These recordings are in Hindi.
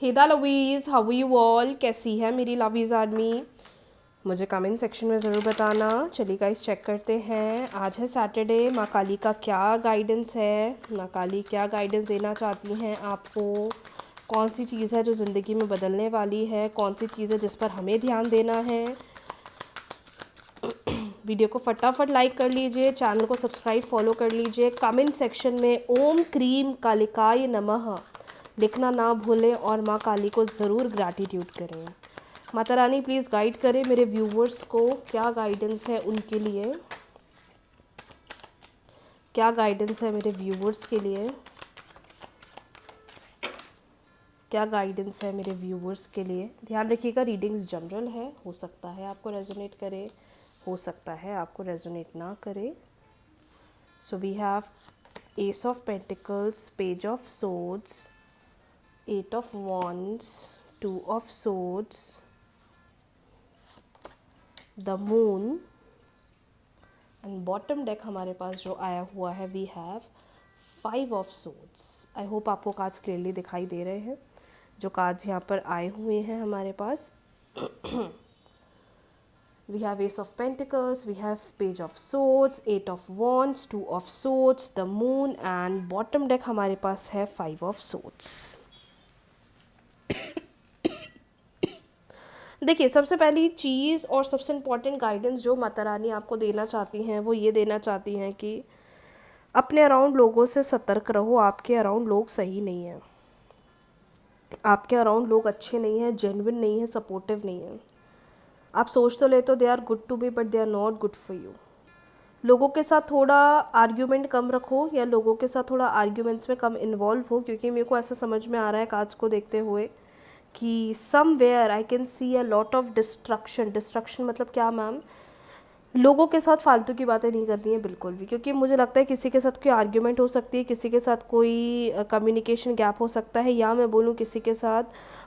हेदा लवीज़, हाउ यू ऑल, कैसी है मेरी लवीज़ आर्मी? मुझे कमेंट सेक्शन में ज़रूर बताना। चलिए गाइस चेक करते हैं, आज है सैटरडे। माँ काली का क्या गाइडेंस है, माँ काली क्या गाइडेंस देना चाहती हैं आपको, कौन सी चीज़ है जो ज़िंदगी में बदलने वाली है, कौन सी चीज़ है जिस पर हमें ध्यान देना है। वीडियो को फटाफट लाइक कर लीजिए, चैनल को सब्सक्राइब फॉलो कर लीजिए। कमेंट सेक्शन में ओम क्रीम कालिकाय नमः लिखना ना भूलें और माँ काली को ज़रूर ग्रैटिट्यूड करें। माता रानी प्लीज़ गाइड करें मेरे व्यूवर्स को, क्या गाइडेंस है उनके लिए, क्या गाइडेंस है मेरे व्यूवर्स के लिए, क्या गाइडेंस है मेरे व्यूवर्स के लिए। ध्यान रखिएगा रीडिंग्स जनरल है, हो सकता है आपको रेजोनेट करे, हो सकता है आपको रेजोनेट ना करे। So we have ace of pentacles, page of swords, eight of wands, two of swords, the moon and bottom deck हमारे पास जो आया हुआ है we have five of swords. I hope आपको कार्ड्स क्लियरली दिखाई दे रहे हैं जो कार्ड्स यहाँ पर आए हुए हैं हमारे पास। We have Ace of Pentacles, we have Page of Swords, Eight of Wands, Two of Swords, the Moon and bottom deck हमारे पास है Five of Swords। देखिए सबसे पहली चीज़ और सबसे इम्पॉर्टेंट गाइडेंस जो माता रानी आपको देना चाहती हैं वो ये देना चाहती हैं कि अपने अराउंड लोगों से सतर्क रहो। आपके अराउंड लोग सही नहीं हैं, आपके अराउंड लोग अच्छे नहीं हैं, जेन्युइन नहीं है, सपोर्टिव नहीं है। आप सोच तो लेते हो they are good to be but they are not good for you. लोगों के साथ थोड़ा आर्ग्यूमेंट कम रखो या लोगों के साथ थोड़ा आर्ग्यूमेंट्स में कम इन्वॉल्व हो, क्योंकि मेरे को ऐसा समझ में आ रहा है कार्ड्स को देखते हुए कि somewhere I can see a lot of destruction. Destruction मतलब क्या मैम? लोगों के साथ फालतू की बातें नहीं करनी है बिल्कुल भी, क्योंकि मुझे लगता है किसी के साथ कोई आर्ग्यूमेंट हो सकती है, किसी के साथ कोई कम्युनिकेशन गैप हो सकता है, या मैं बोलूँ किसी के साथ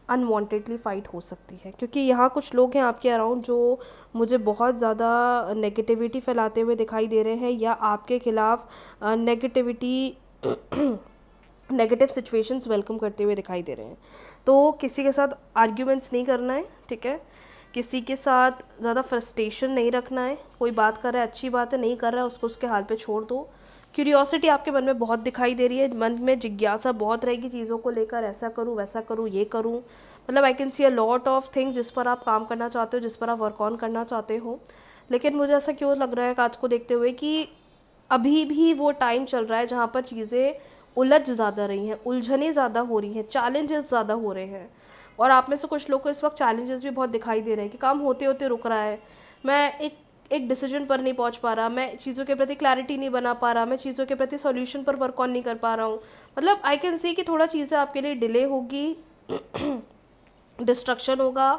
अनवांटेडली फ़ाइट हो सकती है। क्योंकि यहाँ कुछ लोग हैं आपके अराउंड जो मुझे बहुत ज़्यादा नेगेटिविटी फैलाते हुए दिखाई दे रहे हैं या आपके खिलाफ नेगेटिव सिचुएशंस वेलकम करते हुए दिखाई दे रहे हैं। तो किसी के साथ आर्ग्यूमेंट्स नहीं करना है, ठीक है? किसी के साथ ज़्यादा फ्रस्ट्रेशन नहीं रखना है। कोई बात कर रहा है अच्छी बात है, नहीं कर रहा है उसको उसके हाल पे छोड़ दो। क्यूरियोसिटी आपके मन में बहुत दिखाई दे रही है, मन में जिज्ञासा बहुत रहेगी चीज़ों को लेकर, ऐसा करूँ वैसा करूँ ये करूँ। मतलब I can see a lot of things जिस पर आप काम करना चाहते हो, जिस पर आप वर्क ऑन करना चाहते हो। लेकिन मुझे ऐसा क्यों लग रहा है आज को देखते हुए कि अभी भी वो टाइम चल रहा है जहाँ पर चीज़ें उलझ ज़्यादा रही हैं, उलझनें ज़्यादा हो रही हैं, चैलेंजेस ज़्यादा हो रहे हैं। और आप में से कुछ लोग को इस वक्त चैलेंजेस भी बहुत दिखाई दे रहे हैं कि काम होते होते रुक रहा है, मैं एक डिसीजन पर नहीं पहुंच पा रहा, मैं चीज़ों के प्रति क्लैरिटी नहीं बना पा रहा, मैं चीज़ों के प्रति सॉल्यूशन पर वर्क ऑन नहीं कर पा रहा हूँ। मतलब आई कैन सी कि थोड़ा चीज़ें आपके लिए डिले होगी, डिस्ट्रक्शन होगा,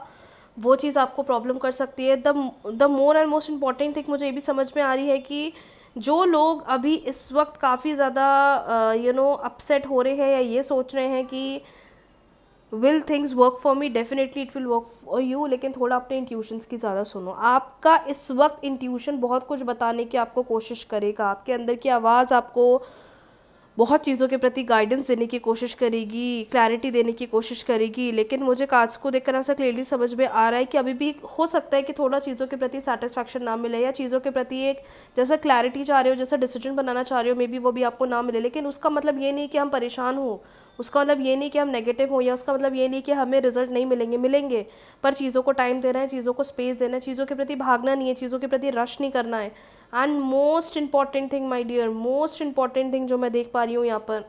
वो चीज़ आपको प्रॉब्लम कर सकती है। The more and most important thing मुझे ये भी समझ में आ रही है कि जो लोग अभी इस वक्त काफ़ी ज़्यादा अपसेट हो रहे हैं या ये सोच रहे हैं कि will things work for me, definitely it will work for you, लेकिन थोड़ा अपने इंट्यूशंस की ज़्यादा सुनो। आपका इस वक्त इंट्यूशन बहुत कुछ बताने की आपको कोशिश करेगा, आपके अंदर की आवाज़ आपको बहुत चीज़ों के प्रति गाइडेंस देने की कोशिश करेगी, क्लैरिटी देने की कोशिश करेगी। लेकिन मुझे कार्ड्स को देखकर ऐसा क्लियरली समझ में आ रहा है कि अभी भी हो सकता है कि थोड़ा चीज़ों के प्रति सेटिस्फैक्शन ना मिले, या चीज़ों के प्रति एक जैसा क्लैरिटी चाह रहे हो, जैसा डिसीजन बनाना चाह रहे हो, मे बी वो भी आपको ना मिले। लेकिन उसका मतलब ये नहीं कि हम परेशान हों, उसका मतलब ये नहीं कि हम नेगेटिव हो, या उसका मतलब ये नहीं कि हमें रिजल्ट नहीं मिलेंगे, मिलेंगे। पर चीज़ों को टाइम देना है, चीज़ों को स्पेस देना है, चीज़ों के प्रति भागना नहीं है, चीज़ों के प्रति रश नहीं करना है। And most important thing my dear, most important thing जो मैं देख पा रही हूँ यहाँ पर,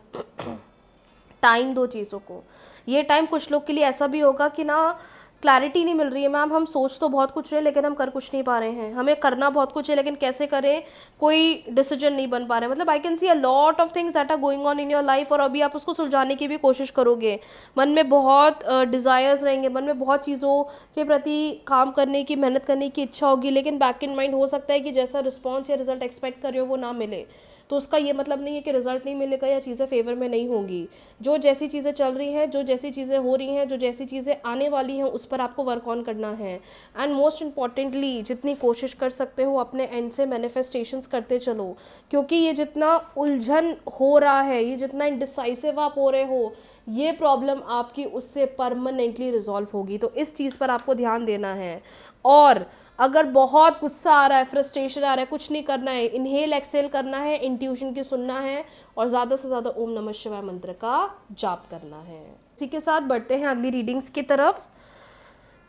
टाइम दो चीज़ों को। ये टाइम कुछ लोग के लिए ऐसा भी होगा कि ना क्लैरिटी नहीं मिल रही है मैम, हम सोच तो बहुत कुछ रहे हैं लेकिन हम कर कुछ नहीं पा रहे हैं, हमें करना बहुत कुछ है लेकिन कैसे करें कोई डिसीजन नहीं बन पा रहा है। मतलब I can see a lot of things that are going on in your life, और अभी आप उसको सुलझाने की भी कोशिश करोगे। मन में बहुत डिज़ायर्स रहेंगे, मन में बहुत चीज़ों के प्रति काम करने की, मेहनत करने की इच्छा होगी, लेकिन बैक इन माइंड हो सकता है कि जैसा रिस्पॉन्स या रिजल्ट एक्सपेक्ट कर रहे हो वो ना मिले। तो उसका ये मतलब नहीं है कि रिजल्ट नहीं मिलेगा या चीज़ें फेवर में नहीं होंगी। जो जैसी चीज़ें चल रही हैं, जो जैसी चीज़ें हो रही हैं, जो जैसी चीज़ें आने वाली हैं, उस पर आपको वर्क ऑन करना है। एंड मोस्ट इम्पॉर्टेंटली जितनी कोशिश कर सकते हो अपने एंड से मैनिफेस्टेशंस करते चलो, क्योंकि ये जितना उलझन हो रहा है, ये जितना इनडिसाइसिव आप हो रहे हो, ये प्रॉब्लम आपकी उससे परमानेंटली रिजॉल्व होगी। तो इस चीज़ पर आपको ध्यान देना है। और अगर बहुत गुस्सा आ रहा है, फ्रस्ट्रेशन आ रहा है, कुछ नहीं करना है, इनहेल एक्सेल करना है, इंट्यूशन की सुनना है और ज़्यादा से ज़्यादा ओम नमः शिवाय मंत्र का जाप करना है। इसी के साथ बढ़ते हैं अगली रीडिंग्स की तरफ।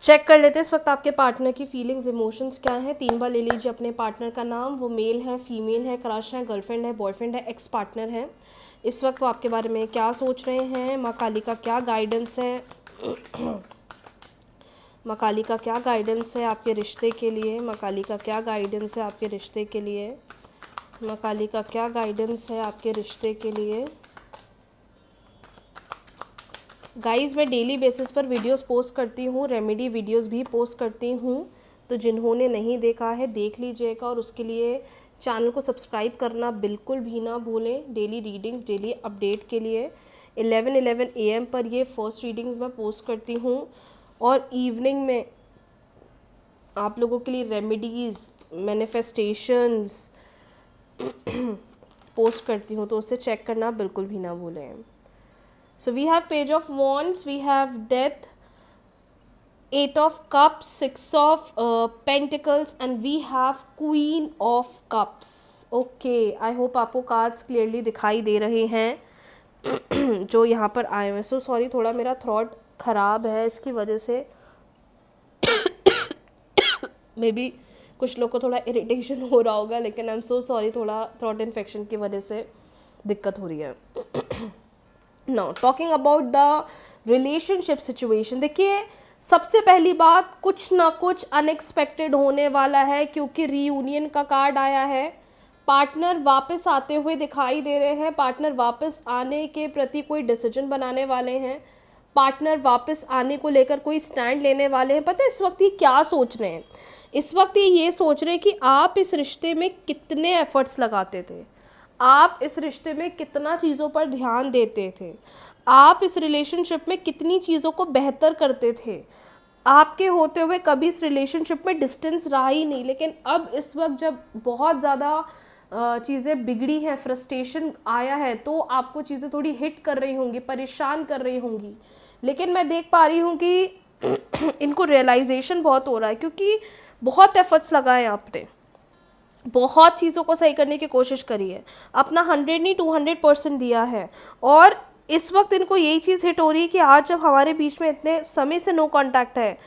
चेक कर लेते हैं इस वक्त आपके पार्टनर की फीलिंग्स, इमोशंस क्या हैं। 3 बार ले लीजिए अपने पार्टनर का नाम। वो मेल है, फीमेल है, क्रश है, गर्लफ्रेंड है, बॉयफ्रेंड है, एक्स पार्टनर है। इस वक्त वो आपके बारे में क्या सोच रहे हैं, माँ काली का क्या गाइडेंस है, माँ काली का क्या गाइडेंस है आपके रिश्ते के लिए, माँ काली का क्या गाइडेंस है आपके रिश्ते के लिए, माँ काली का क्या गाइडेंस है आपके रिश्ते के लिए। गाइस, मैं डेली बेसिस पर वीडियोस पोस्ट करती हूँ, रेमेडी वीडियोस भी पोस्ट करती हूँ, तो जिन्होंने नहीं देखा है देख लीजिएगा। और उसके लिए चैनल को सब्सक्राइब करना बिल्कुल भी ना भूलें। डेली रीडिंग्स, डेली अपडेट के लिए 11 AM पर ये फर्स्ट रीडिंग्स मैं पोस्ट करती हूँ और इवनिंग में आप लोगों के लिए रेमेडीज़, मैनिफेस्टेशंस पोस्ट करती हूँ, तो उसे चेक करना बिल्कुल भी ना भूलें। So we have Page of Wands, we have Death, 8 of Cups, 6 of Pentacles and we have Queen of Cups. Okay, I hope आपको कार्ड्स क्लियरली दिखाई दे रहे हैं जो यहाँ पर आए हुए हैं। सो सॉरी, थोड़ा मेरा थ्रोट ख़राब है, इसकी वजह से मे बी कुछ लोग को थोड़ा इरिटेशन हो रहा होगा, लेकिन आई एम सो सॉरी, थोड़ा थ्रोट इन्फेक्शन की वजह से दिक्कत हो रही है। Now talking about the relationship situation, देखिए सबसे पहली बात, कुछ ना कुछ अनएक्सपेक्टेड होने वाला है, क्योंकि रीयूनियन का कार्ड आया है। पार्टनर वापस आते हुए दिखाई दे रहे हैं, पार्टनर वापस आने के प्रति कोई डिसीजन बनाने वाले हैं, पार्टनर वापस आने को लेकर कोई स्टैंड लेने वाले हैं। पता है इस वक्त ये क्या सोच रहे हैं? इस वक्त ये सोच रहे हैं कि आप इस रिश्ते में कितने एफर्ट्स लगाते थे, आप इस रिश्ते में कितना चीज़ों पर ध्यान देते थे, आप इस रिलेशनशिप में कितनी चीज़ों को बेहतर करते थे। आपके होते हुए कभी इस रिलेशनशिप में डिस्टेंस रहा ही नहीं, लेकिन अब इस वक्त जब बहुत ज़्यादा चीज़ें बिगड़ी हैं, फ्रस्ट्रेशन आया है, तो आपको चीज़ें थोड़ी हिट कर रही होंगी, परेशान कर रही होंगी। लेकिन मैं देख पा रही हूँ कि इनको रियलाइजेशन बहुत हो रहा है, क्योंकि बहुत एफर्ट्स लगाए आपने, बहुत चीज़ों को सही करने की कोशिश करी है, अपना 100 नहीं 200% दिया है। और इस वक्त इनको यही चीज़ हिट हो रही है कि आज जब हमारे बीच में इतने समय से नो कांटेक्ट है,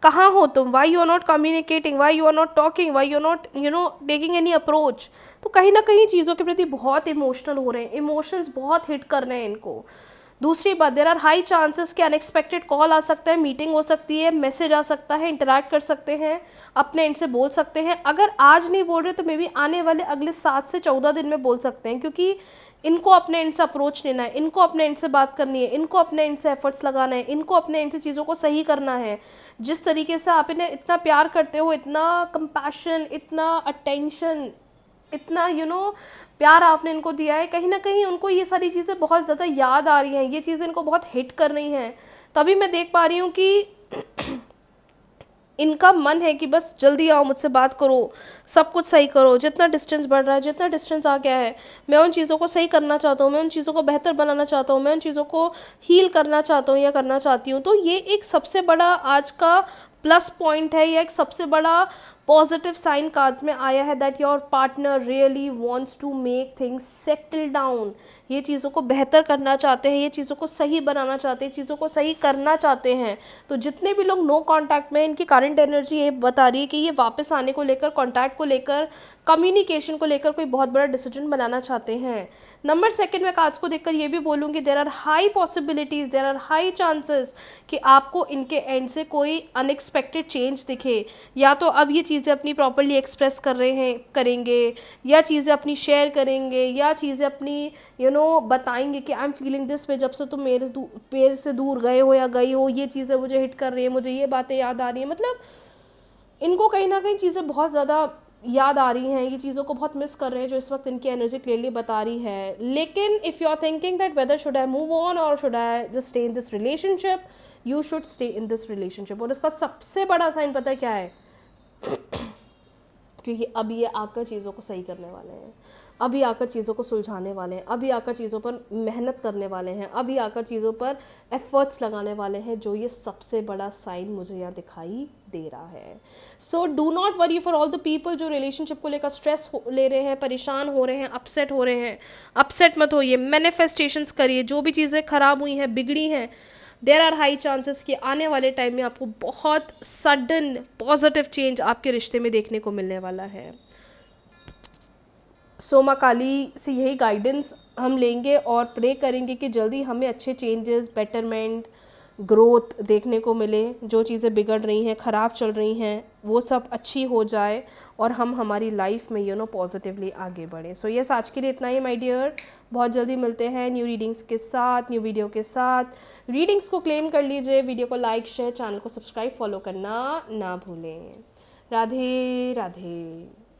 कहाँ हो तुम, why you are not communicating, why you are not talking, why you are not taking any approach. तो कहीं ना कहीं चीज़ों के प्रति बहुत इमोशनल हो रहे हैं, इमोशंस बहुत हिट कर रहे हैं इनको। दूसरी बात, देर आर हाई चांसेस कि अनएक्सपेक्टेड कॉल आ सकता है, मीटिंग हो सकती है, मैसेज आ सकता है, इंटरैक्ट कर सकते हैं, अपने एंड से बोल सकते हैं। अगर आज नहीं बोल रहे तो मे बी आने वाले अगले 7 से 14 दिन में बोल सकते हैं, क्योंकि इनको अपने एंड से अप्रोच लेना है, इनको अपने एंड से बात करनी है, इनको अपने एंड से एफर्ट्स लगाना है, इनको अपने एंड से चीज़ों को सही करना है। जिस तरीके से आप इन्हें इतना प्यार करते हो, इतना कंपैशन, इतना अटेंशन, इतना प्यार आपने इनको दिया है, कहीं ना कहीं उनको ये सारी चीज़ें बहुत ज़्यादा याद आ रही हैं, ये चीज़ें इनको बहुत हिट कर रही हैं। तभी मैं देख पा रही हूँ कि इनका मन है कि बस जल्दी आओ, मुझसे बात करो, सब कुछ सही करो। जितना डिस्टेंस बढ़ रहा है, जितना डिस्टेंस आ गया है, मैं उन चीज़ों को सही करना चाहता हूँ, मैं उन चीज़ों को बेहतर बनाना चाहता हूँ, मैं उन चीज़ों को हील करना चाहता हूँ या करना चाहती हूँ। तो ये एक सबसे बड़ा आज का प्लस पॉइंट है, या एक सबसे बड़ा पॉजिटिव साइन कार्ड्स में आया है, that your partner really wants to make things settle down. ये चीज़ों को बेहतर करना चाहते हैं, ये चीज़ों को सही बनाना चाहते हैं, चीज़ों को सही करना चाहते हैं। तो जितने भी लोग नो कांटेक्ट में, इनकी करंट एनर्जी ये बता रही है कि ये वापस आने को लेकर, कांटेक्ट को लेकर, कम्युनिकेशन को लेकर कोई बहुत बड़ा डिसीजन बनाना चाहते हैं। नंबर 2 में कार्ड्स को देखकर ये भी बोलूँगी, there are high possibilities, there are high chances कि आपको इनके एंड से कोई अनएक्सपेक्टेड चेंज दिखे। या तो अब ये चीज़ें अपनी प्रॉपर्ली एक्सप्रेस कर रहे हैं, करेंगे, या चीज़ें अपनी शेयर करेंगे, या चीज़ें अपनी बताएंगे कि I am feeling this way, जब से तुम मेरे से दूर गए हो या गई हो, ये चीज़ें मुझे हिट कर रही है, मुझे ये बातें याद आ रही हैं। मतलब इनको कहीं ना कहीं चीज़ें बहुत ज़्यादा याद आ रही हैं, ये चीज़ों को बहुत मिस कर रहे हैं जो इस वक्त इनकी एनर्जी क्लियरली बता रही है। लेकिन if you are thinking that whether should I move on और should I just stay in this relationship, you should stay in this relationship. और इसका सबसे बड़ा साइन पता है क्या है? क्योंकि अब ये आकर चीज़ों को सही करने वाले हैं, अभी आकर चीज़ों को सुलझाने वाले हैं, अभी आकर चीज़ों पर मेहनत करने वाले हैं, अभी आकर चीज़ों पर एफर्ट्स लगाने वाले हैं, जो ये सबसे बड़ा साइन मुझे यहाँ दिखाई दे रहा है। So do not worry for all the people जो रिलेशनशिप को लेकर स्ट्रेस ले रहे हैं, परेशान हो रहे हैं, अपसेट हो रहे हैं। अपसेट मत होइए, मैनिफेस्टेशंस करिए। जो भी चीज़ें ख़राब हुई हैं, बिगड़ी हैं, देर आर हाई चांसेस कि आने वाले टाइम में आपको बहुत सडन पॉजिटिव चेंज आपके रिश्ते में देखने को मिलने वाला है। सो माँ काली से यही गाइडेंस हम लेंगे और प्रे करेंगे कि जल्दी हमें अच्छे चेंजेस, बेटरमेंट, ग्रोथ देखने को मिले। जो चीज़ें बिगड़ रही हैं, ख़राब चल रही हैं, वो सब अच्छी हो जाए और हम हमारी लाइफ में पॉजिटिवली आगे बढ़ें। सो यस, आज के लिए इतना ही माय डियर। बहुत जल्दी मिलते हैं न्यू रीडिंग्स के साथ, न्यू वीडियो के साथ। रीडिंग्स को क्लेम कर लीजिए, वीडियो को लाइक, शेयर, चैनल को सब्सक्राइब, फॉलो करना ना भूलें। राधे राधे।